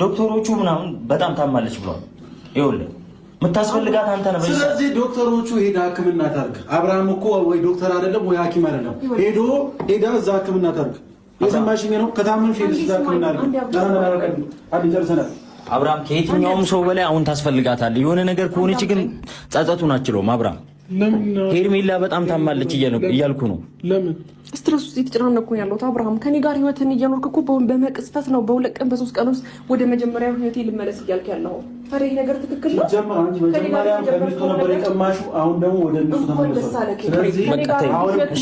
ዶክተሮቹ ምናምን በጣም ታማለች ብሏል። ይኸውልህ የምታስፈልጋት አንተ ነህ። ስለዚህ ዶክተሮቹ ሄዳ ሕክምና ታርግ። አብርሃም እኮ ወይ ዶክተር አይደለም ወይ ሐኪም አይደለም። ሄዳ እዛ ሕክምና ታርግ። የሰማሽኝ ነው። ከታመምሽ ሄደሽ እዛ ሕክምና አድርግ። አብርሃም ከየትኛውም ሰው በላይ አሁን ታስፈልጋታለህ። የሆነ ነገር ከሆነች ግን ጸጸቱን አችለውም። አብርሃም ሄርሜላ በጣም ታማለች እያልኩ ነው። ለምን ስትረስ ውስጥ የተጨናነኩ ያለሁት አብርሃም፣ ከኔ ጋር ህይወትን እየኖርክ እኮ በመቅስፈት ነው። በሁለት ቀን በሶስት ቀን ውስጥ ወደ መጀመሪያው ህይወቴ ልመለስ እያልክ ያለው ታዲያ ይሄ ነገር ትክክል ነው? መጀመሪያ ከሚስቱ ነበር የቀማሽው፣ አሁን ደግሞ ወደ ሚስቱ ተመለሰ። ስለዚህ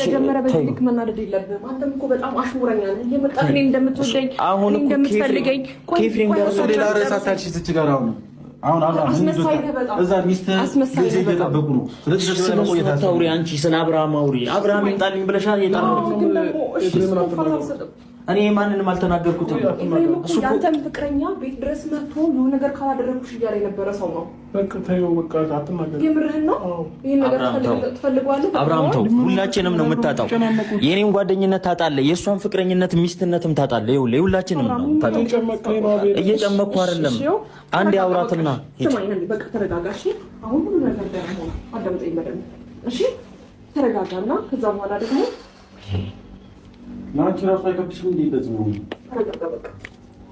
ለጀመረ በዚህ ልክ መናደድ የለብህም። አንተም እኮ በጣም አሽሙረኛ ነህ። እየመጣህ እኔ እንደምትወደኝ እኔ እንደምትፈልገኝ ኬፍሬም ጋር ሌላ ርዕስ አታንሺ። ትች ጋር አሁን አብርሃም እዛ ሚስትህ ልጅ እየጠበቁ ነው። ስለታውሪ አንቺ ስለ አብርሃም አውሪ። አብርሃም ይምጣልኝ ብለሻል። እኔ ማንንም አልተናገርኩትም። ያንተም ፍቅረኛ ቤት ድረስ መጥቶ የሆነ ነገር ካላደረኩሽ እያለ የነበረ ሰው ነው። በቃ ተይው፣ በቃ አትናገር። የምርህን ነው? ይሄን ነገር ትፈልገዋለህ? አብርሃም ተው፣ ሁላችንም ነው የምታጣው። የኔን ጓደኝነት ታጣለህ፣ የእሷን ፍቅረኝነት ሚስትነትም ታጣለህ። ይኸውልህ ሁላችንም ነው ታጣው። እየጨመኩ አይደለም። አንዴ አውራትና ስማኝ፣ በቃ ተረጋጋሽ። አሁን ሁሉ ነገር ደህና ሆነ። አዳምጠኝ በደንብ እሺ። ተረጋጋና ከዛ በኋላ ደግሞ ናንቺ ራሱ አይከብድሽም እንዴ? እንደዚህ ነው።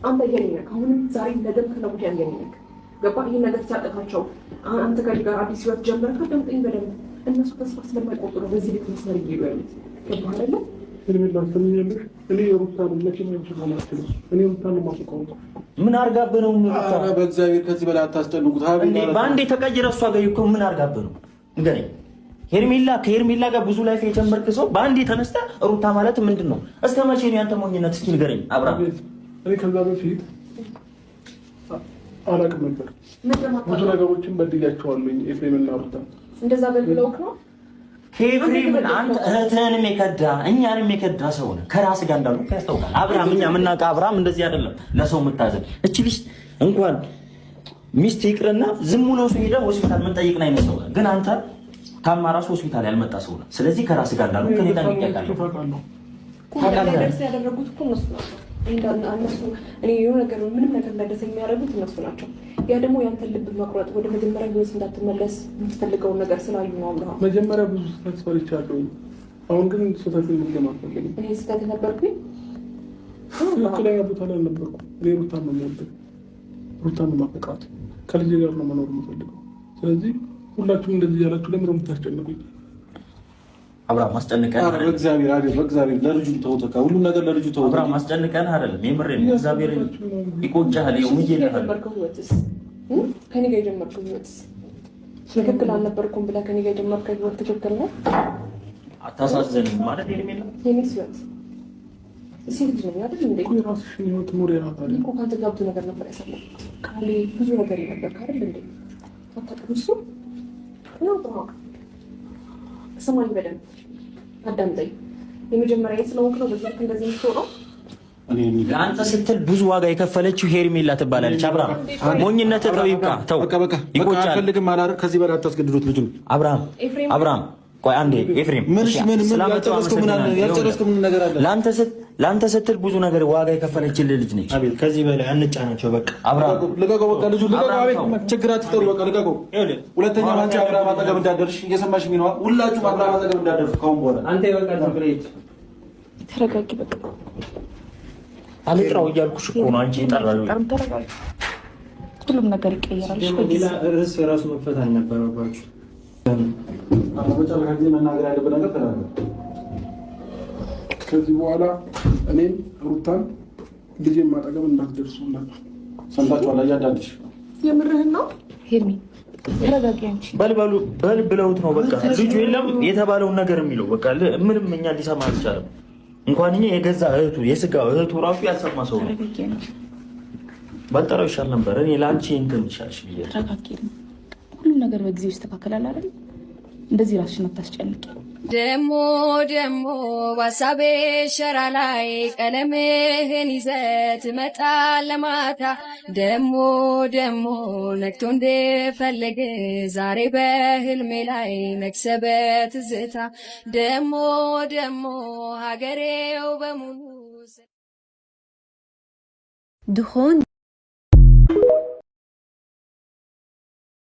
አንተ የኔ ነህ። አሁንም ዛሬ ነገም ከነገ ወዲያ የኔ ነህ። ገባህ? ይሄን ነገር ሲያጠቃቸው አንተ ጋር አዲስ ህይወት ጀመርክ። አዳምጠኝ በደንብ። እነሱ ተስፋ ስለማይቆርጡ ነው በዚህ ልክ መስመር እየሄዱ ያሉት። ገባህ አይደለ? እኔ ሩታን ለኪም ማለት ነው። እኔ ሩታን ማስቆም ምን አርጋብህ ነው? ኧረ በእግዚአብሔር ከዚህ በላይ አታስጨንቁት። እንዴ ባንዴ ተቀይረ እሷ ጋር እኮ ምን አርጋብህ ነው? ንገረኝ። ከሄርሜላ ጋር ብዙ ላይፍ የጀመርክ ሰው በአንዴ ተነስተ ሩታ ማለት ምንድን ነው? እስከ መቼ ነው ያንተ ሞኝነት? እስኪ ንገረኝ አብርሃም። እኔ ከዛ በፊት አላውቅም ነበር። ብዙ ነገሮችን በድያቸዋለሁ። ኤፍሬምና ሩታ እንደዛ በድለውክ ነው። ኤፍሬምን አንተ እህትህንም የከዳ እኛንም የከዳ ሰው ነህ። ከራስ ጋር እንዳሉ ያስታውቃል። አብርሃም እኛ የምናውቀው አብርሃም እንደዚህ አይደለም። ለሰው የምታዘን እቺ ልጅ እንኳን ሚስት ይቅርና ዝም ብሎ ሰው ሄደህ ሆስፒታል ምን ጠይቅና አይመስለው። ግን አንተ ታማራስ ሆስፒታል ያልመጣ ሰው ነው። ስለዚህ ከራስ ጋር እንዳሉ ከኔ ጋር ይያቃሉ። ደርስ ያደረጉት እኮ እነሱ ናቸው። እኔ የሆነ ነገር ምንም ነገር እንዳይደርስ የሚያደርጉት እነሱ ናቸው። ያ ደግሞ ያንተን ልብ መቁረጥ፣ ወደ መጀመሪያ ህይወት እንዳትመለስ የምትፈልገውን ነገር ስላዩ ነው። አብርሃም መጀመሪያ ብዙ ስህተት ሰርቻለሁ። አሁን ግን ስህተት እንደማልፈልግ እኔ ስህተት ነበርኩኝ። ትክክለኛ ቦታ ላይ አልነበርኩም። እኔ ሩታን ነው የምወደው፣ ሩታን ነው የማፈቅራት፣ ከልጄ ጋር ነው መኖር የምፈልገው። ስለዚህ ሁላችሁም እንደዚህ ያላችሁ ለምን ነው የምታስጨንቁኝ? አብርሃም ማስጨንቀን አይደለም። እግዚአብሔር አይደል፣ በእግዚአብሔር ለልጁ ተውት። ሁሉ ነገር ለልጁ ተውት። አብርሃም ማስጨንቀን አይደለም። የምሬን ነው። እግዚአብሔር ይቆጫል። ይኸው ምን ይላል? ከኔ ጋር የጀመርከው ህይወትስ ትክክል አልነበርኩም ብለህ ከኔ ጋር የጀመርከው ህይወት ትክክል ነው? አታሳዝንም ማለት የለም። የኔስ ህይወት ሴት ልጅ ነኝ አይደል እንዴ? የራስሽን ህይወት ኑሪ። ያታለ እኮ ካንተ ጋር ብዙ ነገር ነበር ያሳለፍኩት። ካሌ ብዙ ነገር ነበር አይደል እንዴ? አታውቅም። ስማኝ በደንብ አዳምጠኝ። የመጀመሪያ ስለሆንክ ነው በዚህ እንደዚህ የምትሆነው። ለአንተ ስትል ብዙ ዋጋ የከፈለችው ሄርሜላ ትባላለች። አብርሃም ሞኝነት ተው፣ ይብቃ፣ ተው፣ ይቆጫል። አልፈልግም አላረክ። ከዚህ በላይ አታስገድዱት ልጁን። አብርሃም ቆይ አንዴ ኤፍሬም፣ ምን ያልጨረስከው ምን ነገር አለ? ለአንተ ስትል ብዙ ነገር ዋጋ የከፈለችልህ ልጅ ነች። አቤት፣ ከዚህ በላይ አንጫናቸው። በቃ አብርሃም ልቀቀው፣ በቃ ልጁ ልቀቀው። አቤት፣ ችግር አትፍጠሩ። በቃ ልቀቀው። ሁለተኛ አንቺ አብርሃም አጠገብ እንዳደርሽ እየሰማሽኝ ነው። ሁላችሁም አብርሃም አጠገብ እንዳደርሽ ከአሁን በኋላ አንተ በቃ ትግሬት ተረጋጊ። በቃ አልጥራው እያልኩሽ እኮ ነው። አንቺ ይጠራል። ተረጋጊ። ሁሉም ነገር ይቀየራል። ሌላ ርዕስ ራሱ መፈታት አልነበረባችሁ። በመጨረሻ ጊዜ መናገር ያለበት ነገር ተናገር። ከዚህ በኋላ እኔን ሩታን ልጄን ማጠገብ እንዳትደርሱላችሁ። ሰምታችኋል? እያንዳንድሽ የምርህን ነው? ሄርሚ ተረጋጊ። አንቺ በል ብለውት ነው በቃ ልጁ የለም የተባለውን ነገር የሚለው በቃ ምንም እኛ ሊሰማ አልቻለም። እንኳን እኛ የገዛ እህቱ የስጋ እህቱ ራሱ ያልሰማ ሰው ነው። በጠራው ይሻል ነበር። እኔ ለአንቺ እንትን ይሻልሽ ብዬ ተረጋጊ። ሁሉም ነገር በጊዜው ይስተካከላል አይደል? እንደዚህ ራስሽን አታስጨንቂ። ደሞ ዋሳቤ ሸራ ላይ ቀለምህን ይዘት መጣል ለማታ ደሞ ነክቶ እንደፈለገ ዛሬ በህልሜ ላይ ነክሰበት ዝታ ደሞ ሀገሬው በሙሉ ድኾን